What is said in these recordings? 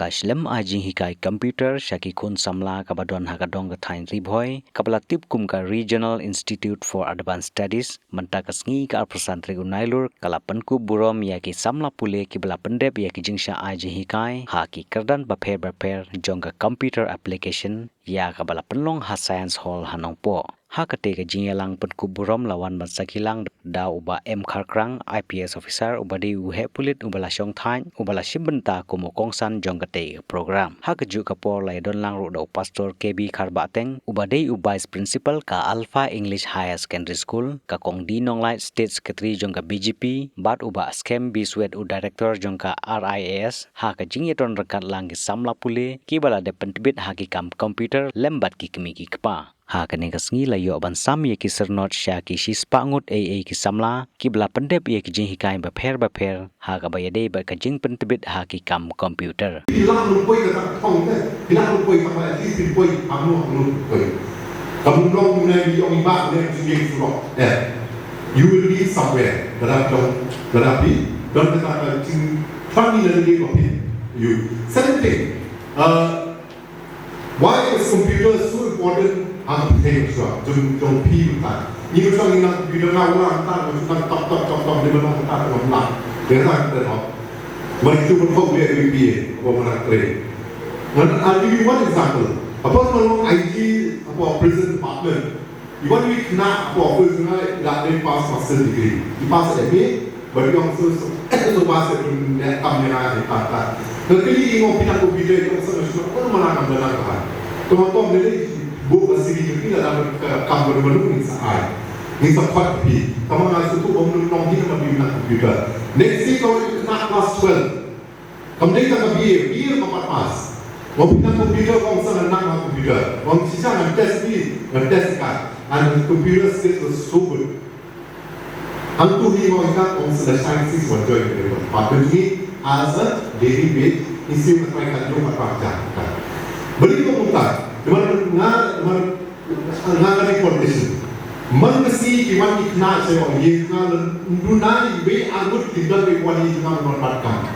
Shlem ajing hikai computer Shaki Kun Samla Kabadon Hakadong Tain Riboy Kabala Tip Kumka Regional Institute for Advanced Studies Mantakasngi ka Arprasan Trigunailur Kalapanku Burom Yaki Samla Pule Kibala Pendep Yaki Jingsha ajing hikai Haki Kerdan Baper Jonga Computer Application Ya Kabala Penlong Ha Science Hall Hanongpo Hakate ka jinyalang penku burom lawan bansakilang da uba M Kharkrang IPS officer ubadi uhe pulit ubala syong thain ubala shimbenta kumokongsan jongkate program hakaju kapor laidon lang ro pastor KB Kharbateng ubadei vice principal ka Alpha English Higher Secondary School ka Kongdi Nonglai State Secretary jongka BGP bat uba scam biswet u director jongka RIAS haka jingyeton rekat lang ki samla pule kibala de pyntbit hakikam computer lembat ki kemiki kpa Hakane kasngi layo ban sam ye ki sernot sha ki shispa ngut eiei ki samla ki bla pendep ye ki jing hikai ba pher ha ka ba yade ba ka jing pentbit ha ki kam computer bilang lupai ka tong te bilang lupai ka ba ti lupai amno lupai kamu long ne bi ong ba ne jing flo you will be somewhere terapi don ta jing funny le ni ko you second thing why is computer so important Ang thing so jong pi ta ni ko sang ina bi na wa ta ko ta top de na ta ko na de ra de no ma tu ko ko le bi ko ma tre I'll give you one example about one IT about prison department you want to kna about personal that they pass master degree you pass MA but you also so pass it in kamera de ta kali ngo pina ko bi de ko sa ko ma na na ka to de buku sendiri kita dalam kamar menunggu saat ini sempat pi, kamu ngasih tu kamu nongki nama bina komputer. Next week kalau kita nak kelas 12, kamu ni kita biar kamu pas. Kamu bina komputer kamu sana nak komputer, kamu sisa ngetes kan, and computer skills was so good. Antu ni mau kamu sudah sciences wajib itu. Tapi ini as a daily base, isi mereka itu macam apa? Beri kamu tak. Nga reportation man kasi iwan ikna sa yo yekna dunai be agut tinggal be wali nga normatkan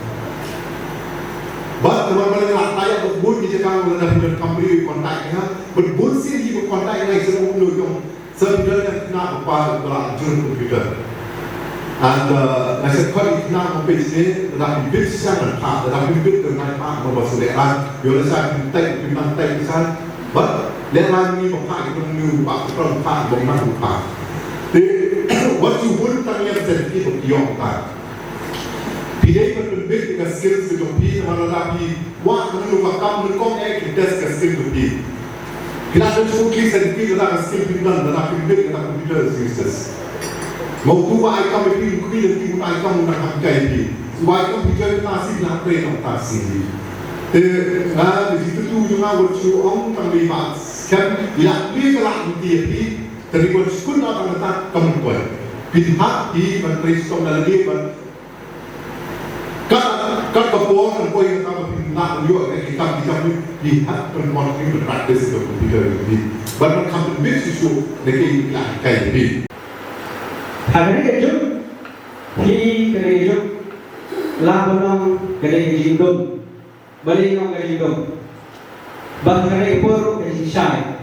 but teman-teman yang tanya bud di jangka dalam company kontak ya but bud sih di kontak yang saya mau yang sebenarnya kena apa dalam jurus komputer and saya kalau ikna apa sih dalam bid sangat dalam bid dengan apa memasukan yo saya pintai kisah but let me pakai itu new pak perempat bagaimana pak what you would tanya jadi berdiam kan pilih berbeda dengan skills itu pilih mana lagi wah menurut kamu menurut kita skill itu pilih kita ada sukses sedikit dalam skill pindah dalam pilih dalam computer skills mau tu baik kamu pilih nanti baik kamu nak pakai pilih baik kamu pilih tasik nak pilih tasik di situ tu juga berjuang kami bahas kan ia bila dia di terima skul akan letak kemudian pihak di menteri dalam dia kan kapor dan poin yang kami nak juga kita bisa lihat permohonan berpraktis itu komputer ini bahkan kami bisa negeri kayak ini hari itu di kerja laporan kerja jindom balik orang jindom Bangkare pur kasi syai.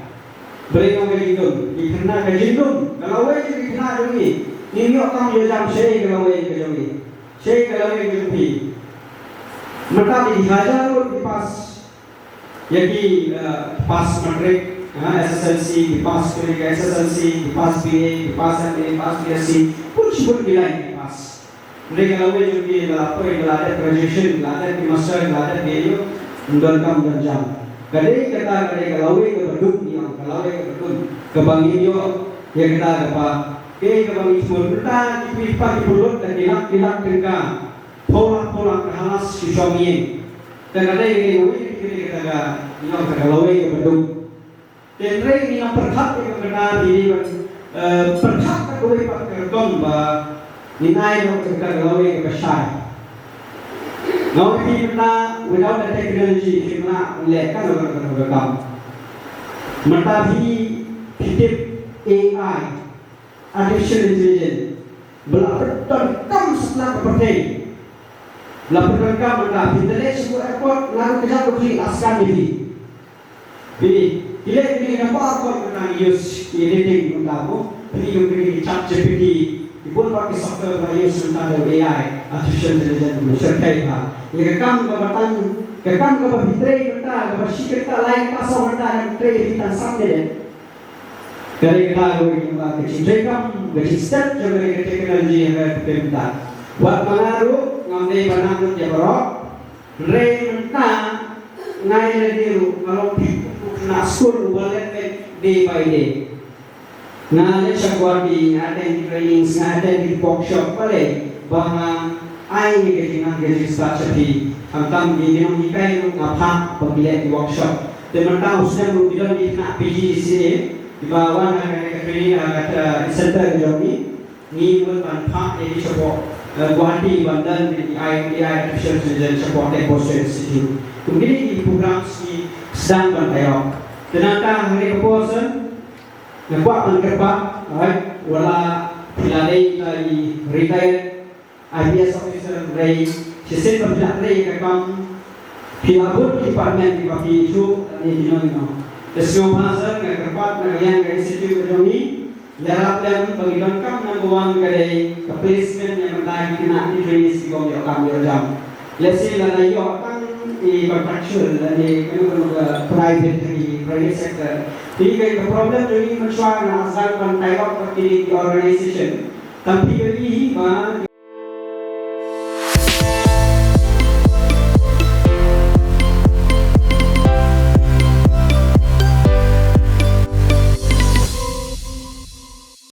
Beri orang jindum, dikena jindum. Kalau awak jadi kena demi, ni orang jam syai kalau awak jadi. Syai kalau awak jadi. Maka dihajar di pas, jadi pas matrik, SSLC, di pas kerja SSLC, di pas BA, di pas MA, di pas BSc, pun sebut bilai di pas. Mereka kalau awak jadi apa yang ada graduation, ada di master, ada di undan kam dan jam. Kadai kata kalau ke berduk ni, kalau ke berduk ke bangi yo, ya kita apa? Ke bangi semua kita di pulut dan dilak tingkah, pola kehalas suami. Dan kadai kita kalau ke berduk. Dan mereka yang perhak yang kena diri perhak kalau ke kerton bah nilai yang kita kalau ke besar. Now kita without the technology kita lekan orang berkam. Matapi hitip AI, artificial intelligence, berapa kam setelah kepercayaan. Laporan ka manda internet sebuah airport lalu kerja beri askan ini. Jadi ini apa airport use editing manda ko. Ini chat GPT pun pakai software use manda AI artificial intelligence sertai ha. Ia kam ke bitre manda ke sikit lain pasal manda yang bitre kita sampai. Dari kita ke cikam ke step juga ke teknologi yang kita buat pengaruh ngambil banang tu berok, renta ngai lediru kalau nak school boleh day by day. Ngai cakap di attend training, attend workshop boleh, bahang ai ni kejinan start seperti antam di minum ikai ngapa pemilihan di workshop. Teman tahu sudah berbicara di nak PG di sini di bawah nak training kata center jomi ni pun tanpa ini support. Guwahati Bandan di eiei Artificial Intelligence Support Posture Institute. Kemudian di program si sedang bertayok. Ternyata hari kepuasan nampak mengerbak, wala pilalai dari retired RIAS officer dari sistem pembelajaran kakam pilabut department di bagi itu ni dino. Semua masa mengerbak yang dari institut ini. Yarap yang bagi-bangkam ng buwang kay placement yang matagi kina i-trace di kong yokam yojam. Let's say na yokam i-contractual ni private sector. Hindi kayo problem yung masywa na asal pang tayo pag di organization. Tapi yung ihiba